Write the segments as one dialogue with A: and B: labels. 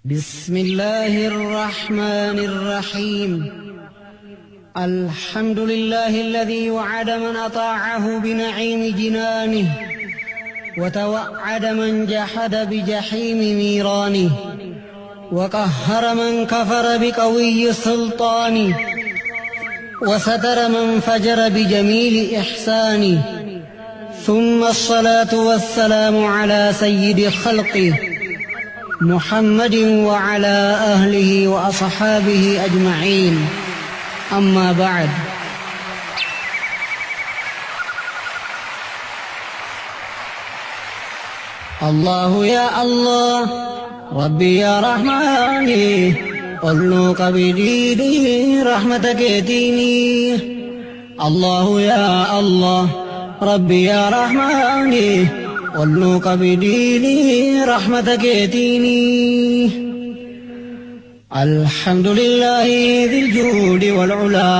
A: بسم الله الرحمن الرحيم. الحمد لله الذي وعد من أطاعه بنعيم جنانه وتوعد من جحد بجحيم نيرانه وقهر من كفر بقوي سلطانه وستر من فجر بجميل إحسانه. ثم الصلاة والسلام على سيد خلقه محمد وعلى أهله وأصحابه أجمعين. أما بعد، الله يا الله ربي يا رحماني قلوك بديني رحمتك ديني. الله يا الله ربي يا رحماني قلوك بديني رحمتك ديني. الحمد لله ذي الجود والعلا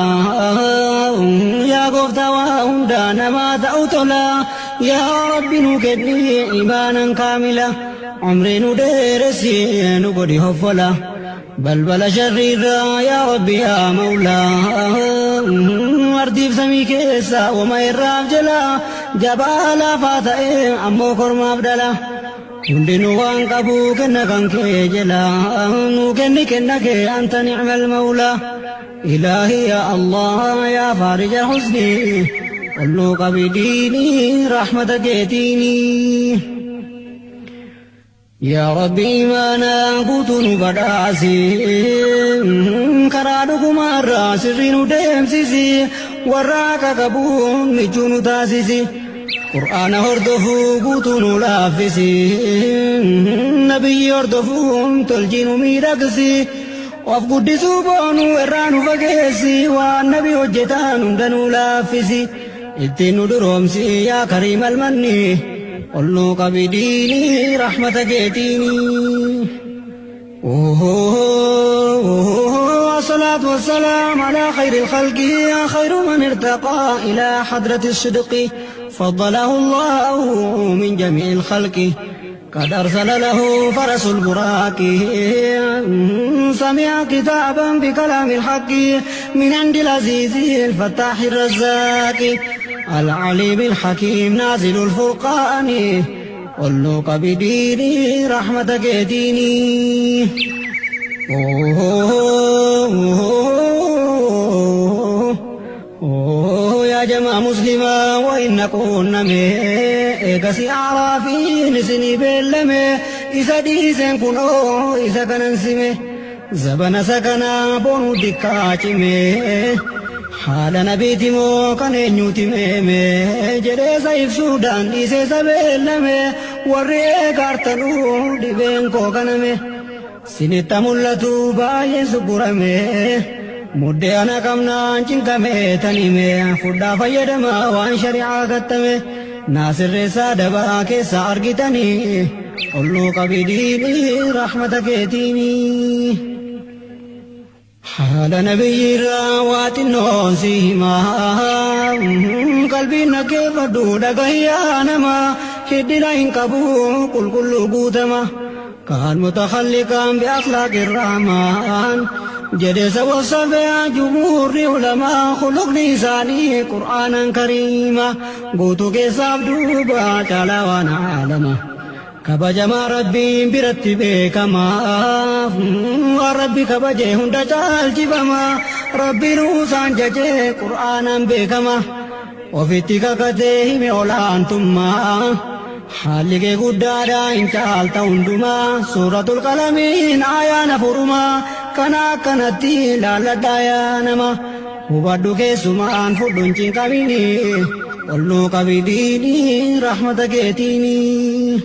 A: يا قفتا وهدانا ما دعوتلا يا رب نكدني إيمانا كاملا عمري ندرسي نقضي هفلا بلبل شريرا يا ربي يا مولا أرديف سمي كيسا وما يراب جلا جبالا فاتئ أمو كرم أبدلا hundinuu waan qabu kenna kan kee jala nuu kenni kenna kee anta ni'mal mawla. ilaahi ya allah ya farija husni qullu qabidini rahmata keetini. ya rabbi imaana guutunu badhaasi karaa dhugumaarraa sirrii nu deemsisi warra kakabuun michuu nu taasisi. قرآن هردفو قوتون لافسي نبي هردفو تلجين ميرقسي وفقدسو بونو ورانو فقسي والنبي وجتان دنو لافسي اتنو درومسي يا كريم المني قلو قبديني رحمتك اتيني. الصلاة والسلام على خير الخلق يا خير من ارتقى إلى حضرة الصدق فضله الله من جميع الخلق قد أرسل له فرس البراق سمع كتابا بكلام الحق من عند العزيز الفتاح الرزاق العليم الحكيم نازل الفرقان قلوك بديني رحمتك ديني. يا جماعة مسلمة وإن كنا ميقسي أعرافي نسني بلمي إذا ديسن كنو إذا كننسمي زبنا سكنا بونو دكاتمي حال نبيتي مو كننيوتي ميمي جري سيف سودان إذا سبلمي ورّي كارتنو دبين كوكنمي سنتا ملتو باي سبرمي مدّي أنا كمنا چنكمي تنمي فدا فيدما وان شريعة قتمي ناصر رسا دبا كيسا أرقتني قلو قبديني رحمتك ديني. حال نبي راوات النوسيما قلبي نكيف دودا قيانما كدنا إنكبو قل قوتما كان متخلقا بأخلاق الرحمن جدس وصفيا جمهور علماء خلق لساني قرآنا كريما قوتو كيساب دوبا تعالى وانا عالما كبجما ربي برتبه كما ربي كبجه هند جالجبما ربي روسان ججه قرآنا بكما وفتك كته مولان ثم حالك قدادا إن شالت هندما سورة القلمين آيانا فرما كنا كنتي لا دايانما وبدو كيسمان فدون چنكبيني قلو قبديني رحمتك اتيني.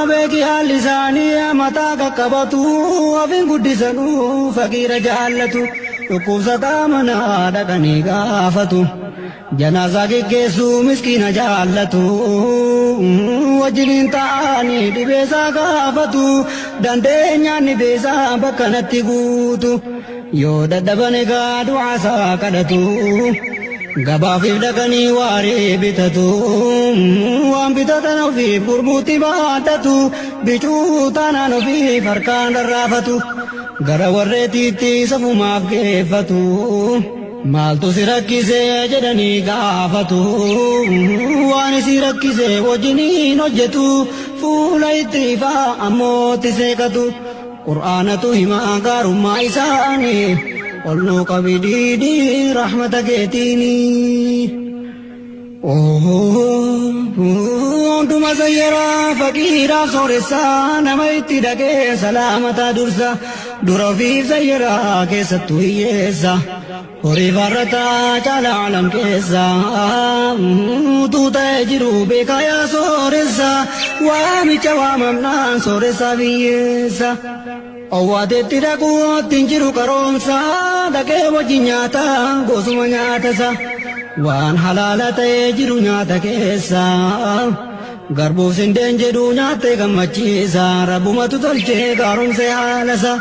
A: بكي حال لساني متاك قبطو وفين قدسنو فقير جالتو ركوسة منا دقني غافتو جنازة كيسو مسكين جالتو وجنين تاني دبيسا غافتو دندين نبيسا بكنتي قوتو يو ددبني غادو عسا كدتو Gabaafif dhaqanii waaree bitatu waan bitatan ofiif gurmuutti baadhatu bicuu taanaan ofiif harkaan rarraafatu gara warreetiitti safumaaf geeffatu maaltu si rakkisee jedhanii gaafatu waan isi rakkisee wajjiniin hojjetu fuula itti ifaa ammootti seeqatu qur'aanatu himaa gaarummaa isaanii olnuu qabidiidii rahmata keetiini hunduma sayyaraa faqiiraaf sooressaa nama itti dhaqee salaamataa dursa dura ofiif sayyaraa keessattuu hiyyeessa horii farrataa caala alam keessa tuuta'ee jiru beekaa yaa sooressa waamicha waamamnaan sooressaa biyyeessa owwaateetti dhaquutti hin jiru qaroomsa dhaqee wajji nyaata gosuma nyaatasa waan halaala ta'ee jiru nyaata keessa garbuuf sindeen jedhu nyaattee gammachiisa rabbumatu tolchee gaaromsee haalasa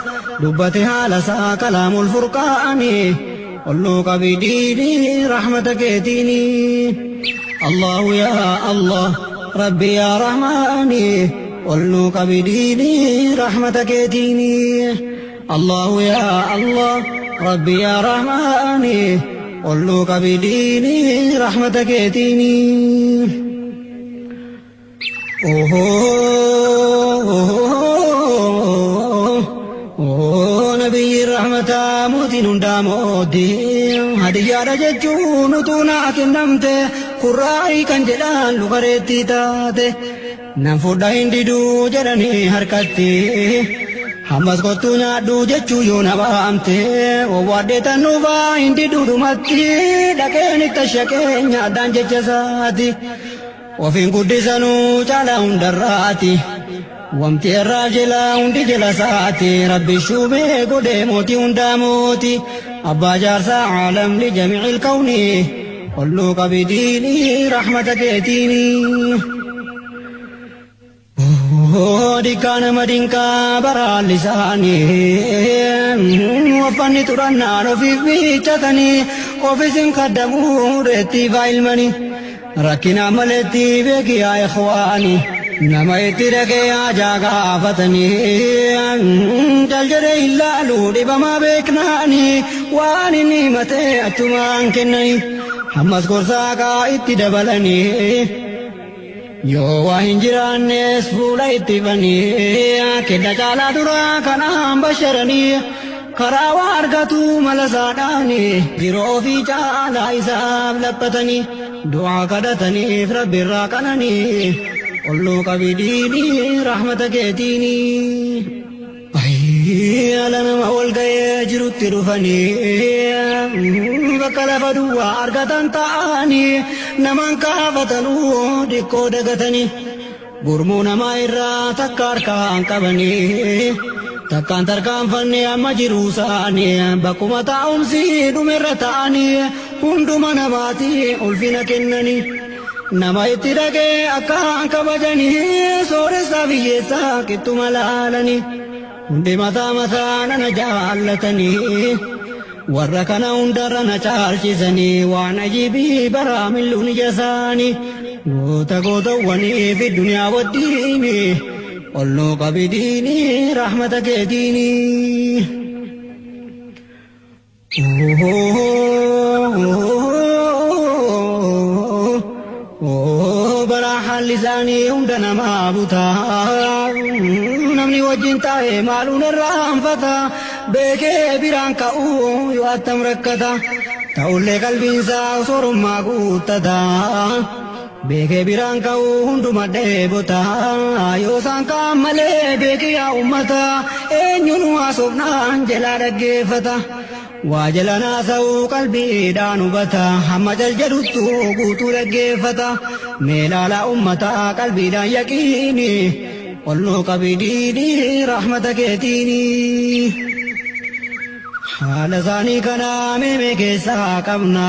A: dubbate haalasa kalaamul furqaani olluu qabidiini rahmata keetiini allahu yaa allah rabbi yaa rahmaani olluu qabidiini rahmata keetiini allahu yaa allah rabbi yaa rahmaani olluu qabidiini rahmata keetiini nabiyyi rahmata mootiin hundaa mootii hadiyyaadha jechuun utuu naa kennamte kurraa'ii kan jedhaan lukareetti taate nan fudha hin diduu jedhanii harkatti hammas kottuu nyaadhu jechuu yoo na baamte wawwaadhee tannuufaa hin didduudhumatti dhaqeen itti shaqee nyaadhaan jecha isaati ofiin guddisanuu caalaa hundarraati wamti irraa jala hundi jala saati rabbi shuubee godhee mootii hundaa mooti abbaa jaarsaa caalam li jamiicil kawni olluu qabidiini rahmata keetiini dikkaana madinkaa baraan lisaanii waffanni xurannaan ofiif biichatanii ofiisin kaddamuu reettiifaa ilmanii rakkina maletti beeki yaa ikhwaani nama itti dhaqee haajaa gaafatanii jaljedhee ilaaluu dhibamaa beeknaani waan inni himatee achumaan kennanii hammas gorsaa itti dabalanii yoo waa hin jiraannes fuula itti fanii kenna caalaa duraa kanaan basharanii karaa waa argatu mala saadhaani biroo ofii caalaa isaaf laphatanii du'aa kadhataniif rabbi irraa qananii olluu qabidiini rahmata keetiini ala nama wal ga'ee jirutti dhufanii bakka lafa duwwaa argatan ta'anii naman kaafatanuu dhikkoo dagatanii gurmuu namaa irraa takka harkaan qabanii takkaan tarkaanfannee amma jiruu isaanii bakkuma taa'umsi dhumerra ta'anii hunduma namaatii ulfina kennanii nama itti dhaqee akkaan kabajanii sooressaa biyyeessaa qittuma laalanii hundi mataa mataa nana jaallatanii warra kana hundarra na caalchisanii waan ajiibii baraa milluun ija isaanii goota gootawwanii fi duniyaa waddiini olluu qabidiini rahmata keetiini baraa haalli isaanii hunda namaa butaa namni wajjin taa'e maaluun irraa hanfata beekee biraan ka'uu yoo attam rakkata ta'ullee qalbiinsaa soorummaa guuttata beekee biraan ka'uu hunduma dheebota yoo isaan ka'an malee beekee yaa ummata eenyuun haasofnaan jalaa dhaggeeffata waa jala naasa'uu qalbiidhaan hubata hamma jaljedhuttu guutuu dhaggeeffata meelaalaa ummataa qalbiidhaan yaqiini olluu qabidiini rahmata keetiini haala isaanii kanaa meemee keessaa qabna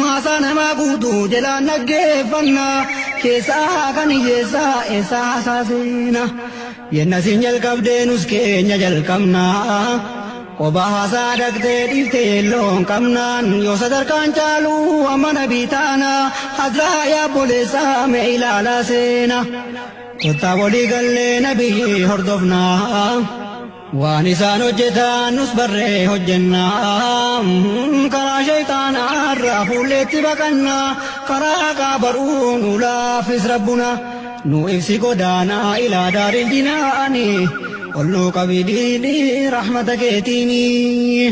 A: haasaa namaa guutuu jalaan dhaggeeffanna keessaa kan hiyyeessaa eessaa haasaa seena yenna siin jalqabdeenus keenya jalqabna Obaha sadak te long kamnan yo sadar kan chalu amana bitana hadra ya bolesa me ilala sena kota wali galle nabi hordofna وانسان وجدان نصبر هجنا كرا شيطان عرف لتبقنا كرا كبرون ولا فيس ربنا نوفسي قدانا إلى دار الجنان قلوا قبيديني رحمتك اتيني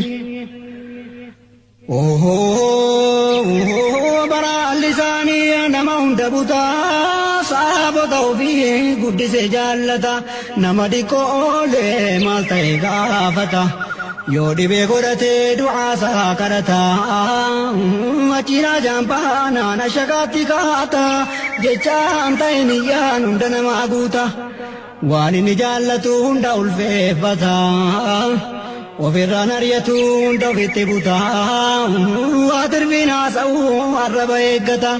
A: برا اللساني نما دبوتا صعب توفي قد سجالتا نما ديكولي مالتا إغافتا يودي بيقودتي دعا ساكرتا وچينا جامبانا نشكاتي كاتا جيشان تاينيان اندنا ماغوتا واني نجالتو هندا الفيفتا وفران ريتون دوفيت بوتا واتربينا سو عرب ايقتا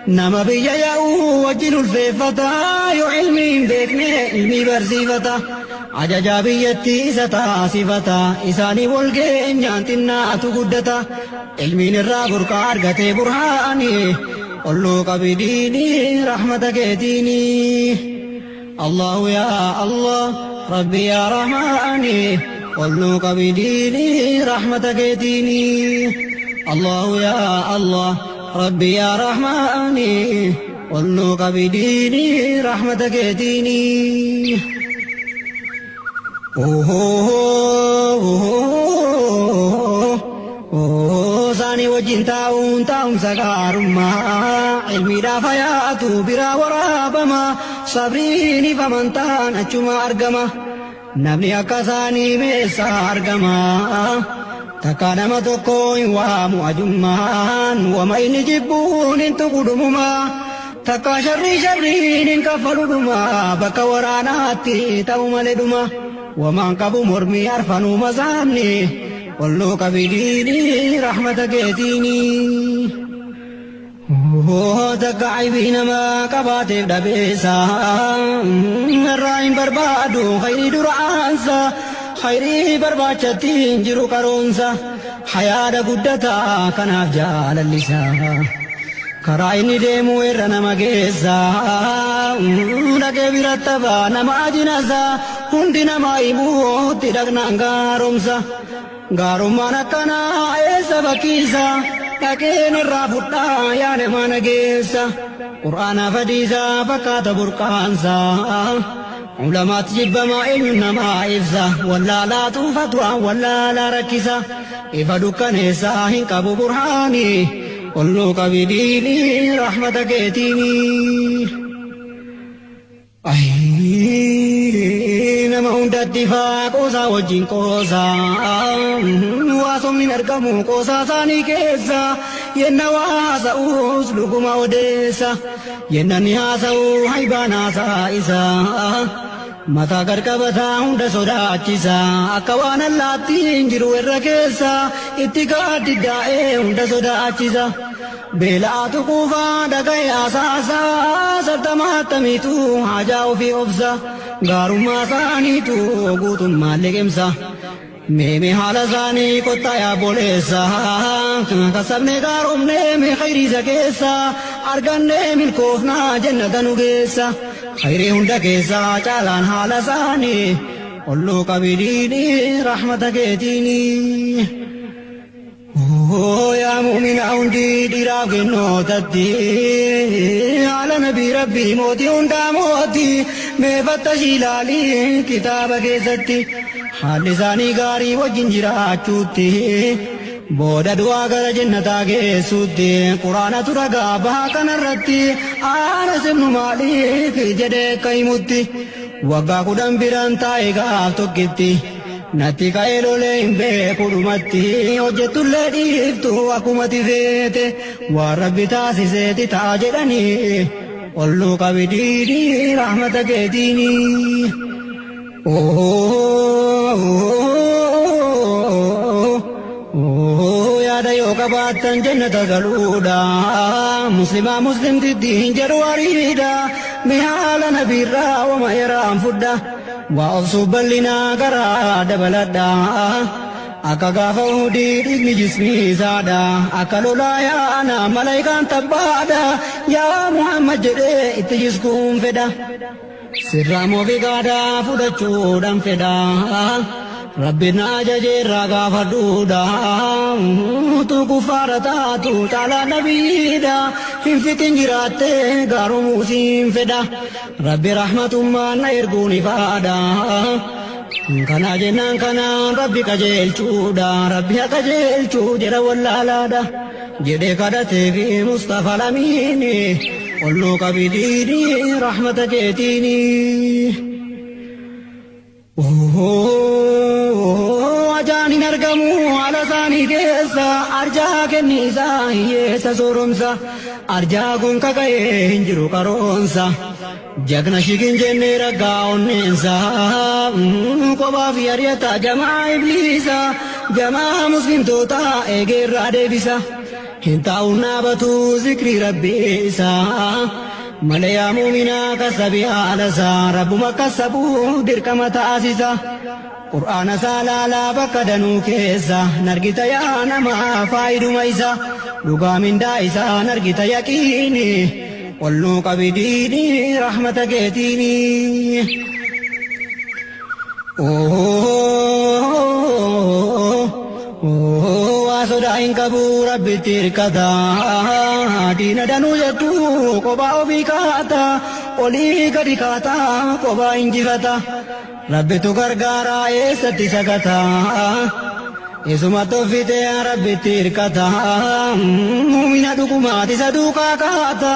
A: نما بيا ياو وجل الفيفتا يو علمي بيكني علمي برسيفتا عججا بيتي ستا صفتا إساني والقي نيانتنا أتقدتا علمي نرى بركا أرغتي برهاني قلو قبيديني رحمتك اتيني الله يا الله ربي يا رحماني قلو قبيديني رحمتك اتيني الله يا الله ربي يا رحماني قلو قبيديني رحمتك اتيني ساني وجين تاون سكارما علمي دافياتو برا ورابما صبريني فمنتان أجما أرقما نبني أكساني ميسا أرقما تكانما تكوين وامو أجمان وما إني جبون انتو قدمما تكا شرين كفلو دما بكا وراناتي تاوما لدما ومن قبو مرمي أرفنو مزامني قلو قبيديني رحمتك اتيني تكا عيبين ما قباتك دبيسا الرائم بربادو خيري درعانسا خيري برباچتين جرو كرونسا حياة قدتا كناف جال اللسا كرايني ديمو إرنا مجيسا لكي برتبا نما جنسا هندي نما إيمو تدقنا غارومسا غاروما نكنا إيسا بكيسا لكي نرافتا يا نما نجيسا قرآن فديسا فكات برقانسا علماء تجيب ما إنما إفسا ولا لا تفتوى ولا لا ركسا إفدو كنسا هنكبو برهاني قلو قبيديني رحمتك اتيني نما هند اتفاق قوسا وجين قوسا واسم من ارقمو قوسا ثاني كيسا ينواسا أسلكما وديسا يننياسا حيبانا سائسا متا قرقبتا هند صداچسا اكوان اللاتين جرو الركيسا اتقاد الدائي هند صداچسا بلا تقوفا دقائي آساسا سرطما تميتو حاجاو في أفسا غارو ما ثانيتو قوتم مالك امسا ميمي حالا ثاني قطا يا بوليسا كسبني غاروم نيمي خيري زكيسا أرغن نيمي الكوفنا جنة نوغيسا خيري هند كيسا چالان حالا ثاني قلو قبيديني رحمتك اتيني يا مؤمن عندي دراك النوتتي على نبي ربي موتي هندا موتي مفتشي لالي كتابك ستي حال لساني غاري وجنجرا چوتي بودا دعا کر جنتا کے سوتے قرآن ترگا بہا کنرتی آنس ابن مالک جدے کئی متی وگا کدن بران تائے گا توکتی نتی کائلو لیں بے قرمتی وجتو لڑیفتو اکمتی فیتے ورب تاسی سیتی تاجرنی قلو قبیدینی رحمتک دینی yaada yoo qabaattan jannata galuudha muslimaa muslimtittiin jedhu wariidha mihaala nabiirraa wama yeraan fudha waa obsuuf bal'inaa garaa dabaladha akka gaafa hudii dhiigni jismii isaadha akka lolaayaana malaayikaan tabbaadha yaa Muhammad jedhee itti jiskuun fedha sirraa moofigaadha fudhachuudhaan fedha Rabbina ajajeerraa gaafadhuudha tu kuffaara taatu caalaa nabiidha hin fitin jiraatte gaaruu muusiin fedha Rabbi rahmatummaan na erguun ifaadha kana jennaan kanaan Rabbi qajeelchuudha Rabbi haa qajeelchuu jedha wallaalaadha jedhee kadhatee fi Mustafa lamiini olluu qabidiini rahmata keetiini Ajaanin argamu haala isaanii keessa arjaa kenniisaa hiyyeessa sooromsa arjaa kun kaka'ee hin jiru qaroonsa jagna shikin jennee raggaa onneensa kophaa fi ari'ata jamaa ibliisa jamaa muslimtoota eegeerraa deebisa hin taa'uun dhaabatu zikrii rabbiisa malee yaa muuminaa kasabii haalasaa rabbuma kasabuu dirqama taasisa Qur'aana saalaalaa bakka danuu keessa nargita yaa namaa faayiduma isa dhugaa mindaa isaa nargita yaqiini olluu qabidiini rahmata keetiini waa sodaa hin qabu rabbitti hirkata diina danuu jettuu kophaa ofii kaata olii gadi kaata kophaa injifata Rabbitu gargaara eessatti sagata isuma toffite rabbitti hirkata muumina dhugumaati isa duukaa kaata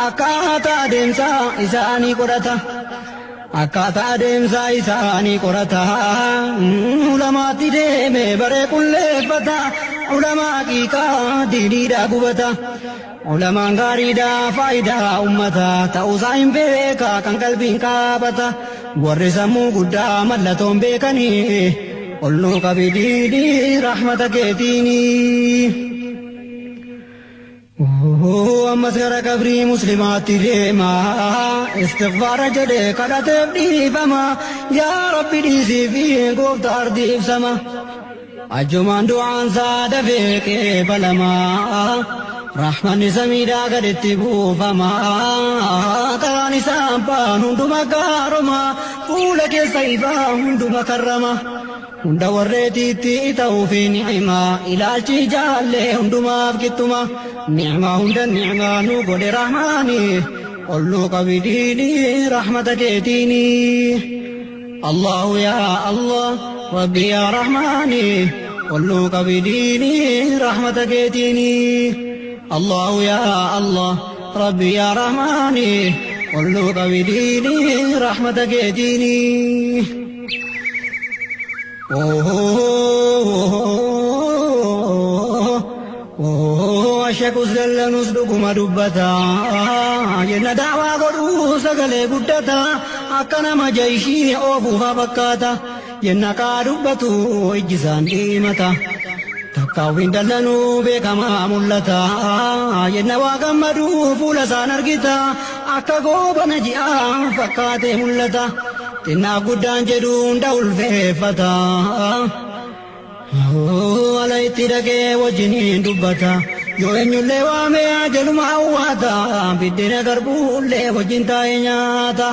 A: akkaataa adeemsa isaanii qorata akkaataa adeemsa isaanii qorata ulamaatti deeme baree qulleeffata ulamaa haqiiqaa diiniidhaa gubata ulamaan gaariidhaa faayidaa ummata ta'uusaa hin beeka kan qalbiin qaabata warri sammuu guddaa mallatoon beekanii olluu qabidiini rahmata keetiini ammas gara qabrii muslimaatti deema istighfaara jedhee kadhateef dhiifama yaa rabbi dhiisii fi gooftaa ardii ibsama ajumaan du'aansaa dafee qeebalama rahmanni samiidhaa gaditti buufama karaan isaan baan hunduma gaaroma fuula keessa ifaa hunduma karrama hunda warreetiitti ta'uu fi ni'imaa ilaalchi jaallee hundumaaf kittuma ni'imaa hunda ni'imaa nu godhe rahmaani olluu qabidiini rahmata keetiini الله يا الله ربي يا رحماني olluu qabidiini rahmata keetiini الله يا الله ربي يا رحماني olluu qabidiini rahmata keetiini Ashakus dallanus dhuguma dubbata jenna daawaa godhuu sagalee guddata akka nama jayshii oofuufa fakkaata jenna kaa dubbatu ijjisaan dhiimata takkaawwiin dallanuu beekamaa mul'ata jenna waa gammaduu fuula isaan argita akka goobana ji'aa fakkaatee mul'ata xinnaa guddaan jedhu hunda ulfeeffata ala itti dhagee wajjiniin dubbata yoo eenyullee waamee ajaluma hawwaata biddeen garbuullee wajjin taa'ee nyaata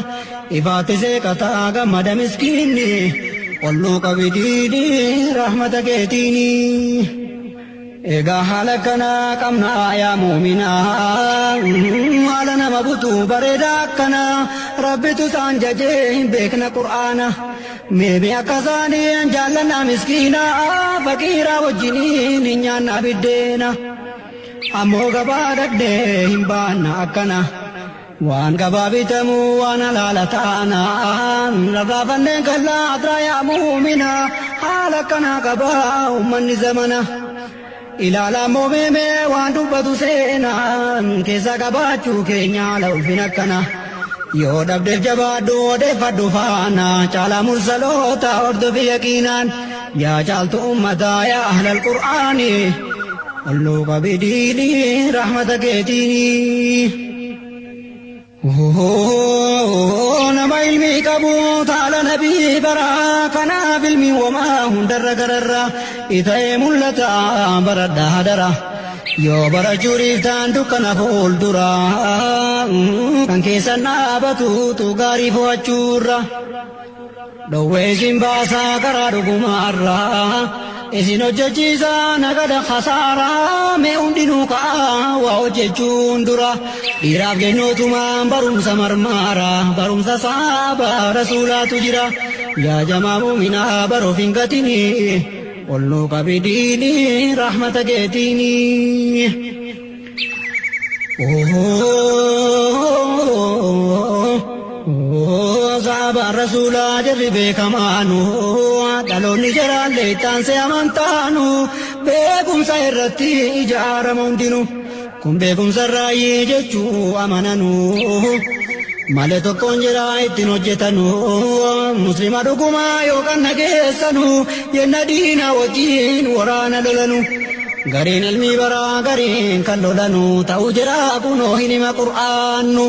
A: ifaatti seeqataa gammada miskiinni olluu qabidiini rahmata keetiini egaa haala kanaa qabna yaa muuminaa haala nama butuu bareedaa akkanaa rabbitu isaan jajee hin beekna qur'aana meebi akka isaanii jaallannaa miskiinaa faqiiraa wajjiniin hin nyaanna biddeena ammoo gabaa dhaqnee hin baanna akkana waan gabaa bitamu waan halaala ta'ana lafa fanneen kallaa atraa yaa muumina haala akkanaa qabaa ummanni zamana ilaalaa moomeemee waan dubbatu seenaan keessa qabaachuu keenya haala ulfin akkana yoo dhabdeef jabaadhu odeeffadhu faana caalaa mursaloota hordofi yaqiinaan yaa caaltu ummataa yaa ahlal qur'aani olluu qabidiini rahmata keetiini nama ilmii qabu taala nabii baraa kanaaf ilmi wamaa hundarra gararra إتاي ملتا برد هدرا يو برجوري تاندو كان فول درا كان كيسنا باتو تغاري فوچورا دوويسين باسا كرادو كمارا إسين وججيزا نغد خسارا مي اندنو كا ووججون درا ديراف جنو تمان برمسا مرمارا برمسا صحابا رسولا تجرا يا جماع مؤمنا برو فنكتني قلو قبديني رحمة جيتيني صحاب الرسول جربي كمانو دلوني جرال ليتان سيامانتانو بيكم سيرتي إجار موندينو كم بيكم سراي جيشو أمانانو مالي tokkoon jira ittiin hojjetanu muslima dhuguma yookaan nageessanu yenna diina wajjiin waraana lolanu gariin ilmii baraa gariin kan lolanu ta'u jira kunoo hinima qur'aannu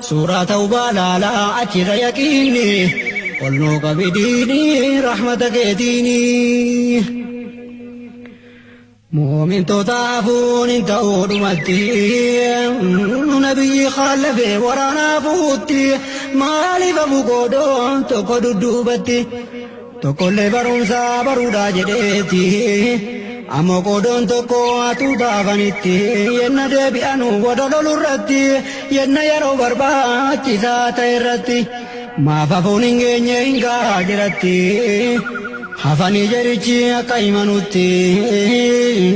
A: suuraa ta'u baalaalaa achirra yaqiinni qolnoo qabidiini rahmata keetiini mu'mintootaafuu nin ta'uu dhumatti nabiyyi khalafe waraana fuutti maaliif afu godhoon tokko dudduubatti tokkollee barumsaa baruudhaa jedheeti ammoo godhoon tokko atuu taafanitti yenna deebi'anu wadololurratti yenna yeroo barbaachisaa ta'e irratti maaf hafuun hin geenye hin gahaa jiratti hafanii jerichi akka imanutti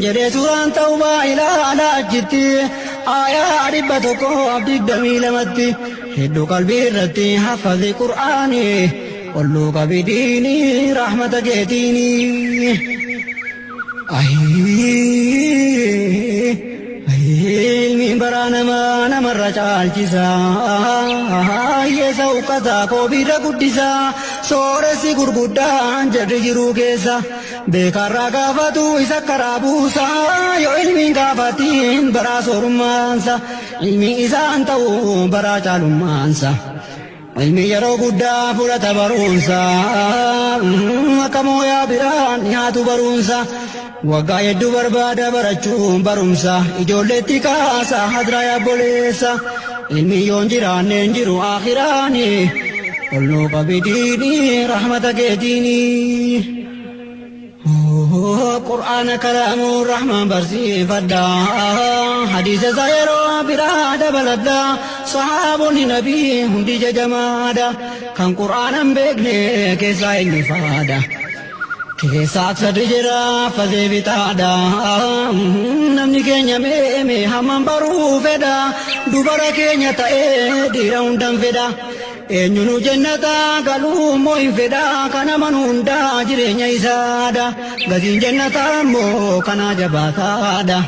A: jedhee suuraan ta'ubaa ilaalaa achitti aayaa 122 hedduu qalbii irratti hafazi qur'aani qollu qabidiini rahmata keetiini ilmi baraanama namarra caalchisa yeesa uqqataa koobirra guddisa sooressi gurguddaan jarri jiruu keessa beekarraa gaafatu isa karaa buusa yoo ilmiin gaafatiin baraa soorummaansa ilmi isaan ta'u baraa caalummaansa ilmi yeroo guddaa fudhata barumsa akka mooyaa biraan dhiyaatu barumsa waggaa hedduu barbaada barachuun barumsa ijoolleetti kaasa hadraa yaabboleessa ilmi yoon jiraanne hin jiru akhiraani qolnoo qabidiini rahmata keetiini qur'aana kalaamuun rahmaan barsiifadha hadiisa isaa yeroo biraa dabaladha sahaabonni nabii hundi jajamaadha kan qur'aana hin beekne keessaa inni faada keessaa sadri jira fazee bitaadha namni keenya meeme hamman baruu fedha dubara keenya ta'ee dhiira hundan fedha eenyunu jannata galuu immoo hin fedha kana manu hundaa jireenya isaadha gatiin jannata immoo kana jabaataadha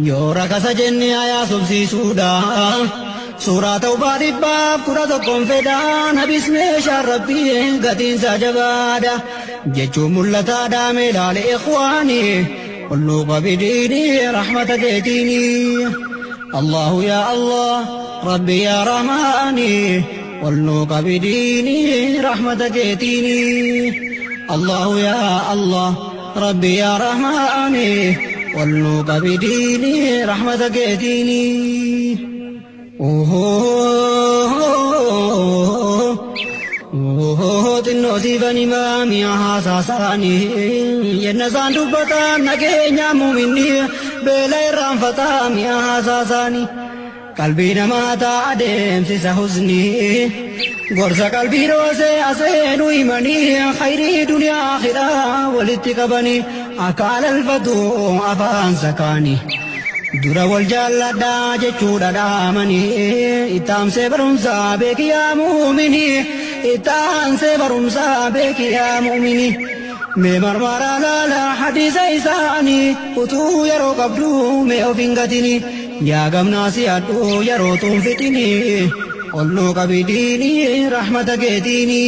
A: yoo rakasa jenne ayaa sobsiisuudha suuraa ta'ubaa 111 fedha nabis meeshaan rabbii gatiinsaa jabaadha jechuun mul'ataadha meelaale ikhwaani qolnoo qabidiini rahmata keetiini allahu yaa allah rabbi yaa rahmaani qolnoo qabidiini rahmata keetiini allahu yaa allah rabbi yaa rahmaani qolnoo qabidiini rahmata keetiini xinnoo siifan imaami haasasaani yenna isaan dubbatan nageenya muuminni beela irraanfataa mi'a haasasaani qalbii namaa ta'a adeemsisa husni gorsa qalbii roosee aseenuu himanii khayrii duniyaa akhiraa walitti qabanii akka alalfatu afaan sakaanii dura wal jaalladhaa jechuudha dhaamanii ittaamsee barumsaa beekiyaa muuminii ittaamsee barumsaa beekiyaa muuminii mee marmaraa laala hadiisa isaanii utuu yeroo qabdu mee of hin gatini yaa gamnaa si addu yeroo tuun fixini qolnoo qabidiini rahmata keetiini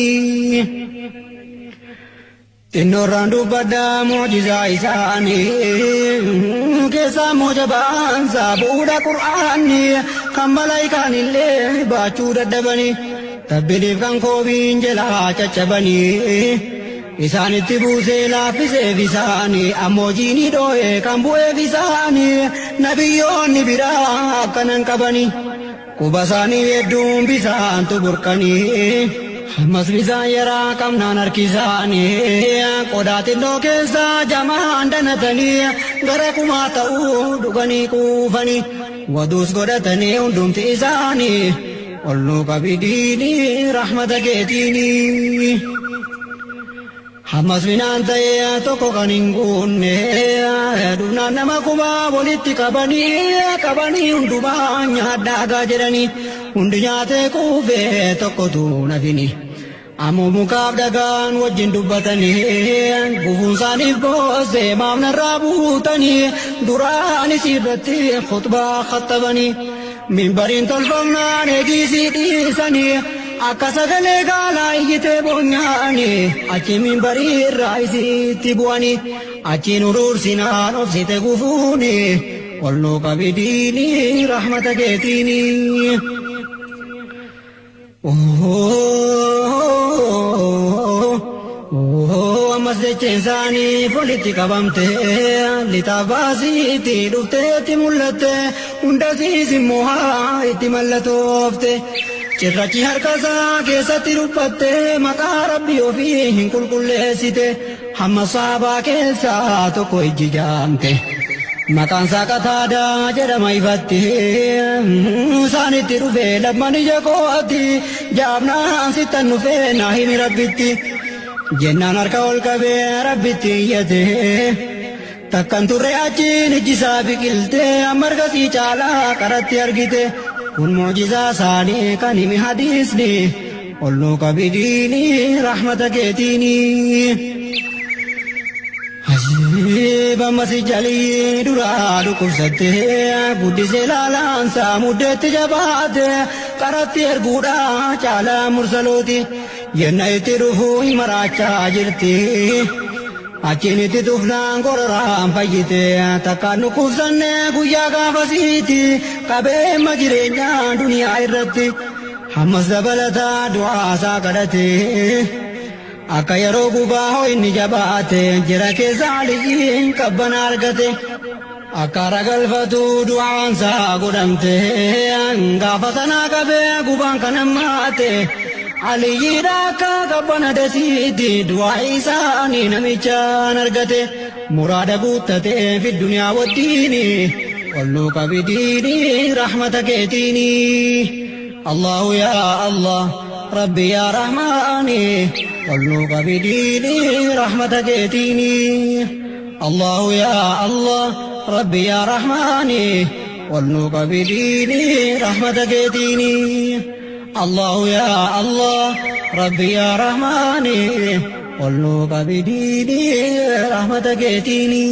A: xinnoorraan dubbadhaa mucjizaa isaanii keessaa moojabaansaa bu'uudha qur'aanni kan malaayikaan illee baachuu dadhabanii tabbiliif kan koobiin jalaa caccabanii isaanitti buusee laaffisee bisaanii ammoojii dho'ee kan bu'ee bisaanii nabiyyoonni biraa akkanan qabanii quba isaanii hedduun bisaantu burqanii ammas bisaan yaraa qabnaan harkisaanii qodaa xinnoo keessaa jamaan danatanii gara kumaa ta'uu dhuganii quufanii waduus godhatanii hundumti isaanii olluu qabidiinii rahmata keetiinii ammas minaan ta'ee tokko kan hin guunne dhunaan nama kubaa walitti qabanii hundumaa nyaadhaagaa jedhanii hundi nyaatee quufee tokkotu nafini ammoo mukaaf dhagaan wajjin dubbatanii gufuun isaaniif boosee maamnarraa buutanii duraanis irratti khutbaa khattabanii minbariin tolfamnaan eegisii dhiisanii akka sagalee gaalaa iyyitee boonyaanii achi minbarii irraa isitti bu'anii achiin uruursinaan obsite gufuuni olluu qabidiinii rahmata keetiinii ammas jecheen isaanii walitti qabamte lixaaf baasiitti dhufteetti mul'atte hundasiis immoo haa itti mallatoofte cirrachi harkasaa keessatti dubbatte maqaa rabbii ofii hin qulqulleessite hamma saabaa keessaa tokko ijji jaamte maqaan isaa Qataadaa jedhama ifatti isaanitti dhufe lamman ija kootti jaabnaan sittan dhufe naa himi rabbitti jennaan harka ol qabee rabbitti iyyate takkan turre achiin ijjisaa biqilte amma ergasii caalaa qaratti argite kun mu'jizaa isaanii kan himi hadiisni olluu qabidiinii rahmata keetiinii Bamasi jalii duraa dhukkubsattee guddisee laalaansaa muddeetti jabaate qaratti erguudhaa caalaa mursalooti yenna itti dhufuu himaraachaa jirti achiin itti tufnaan gororaan fayyite takkaan dhukkubsanne guyyaa gaafasiiti qabeemma jireenyaa duniyaa irratti hammas dabalataa du'aasaa kadhate akka yeroo gubaa ho'inni jabaate jira keessa aliyyiin qabbana argate akka ragalfatu du'aansaa godhamte gaafa sanaa qabee gubaan kan hammaate aliyyiidha akka qabbana dasiiti du'aa isaanii namichaan argate muraada guuttate fi duniyaa waddiini olluu qabidiini rahmata keetiini Allahu yaa Allah Rabbi yaa Rahmaani olluu qabidiini rahmata keetiini Allahu yaa Allah Rabbi yaa Rahmaani olluu qabidiini rahmata keetiini Allahu yaa Allah Rabbi yaa Rahmaani olluu qabidiini rahmata keetiini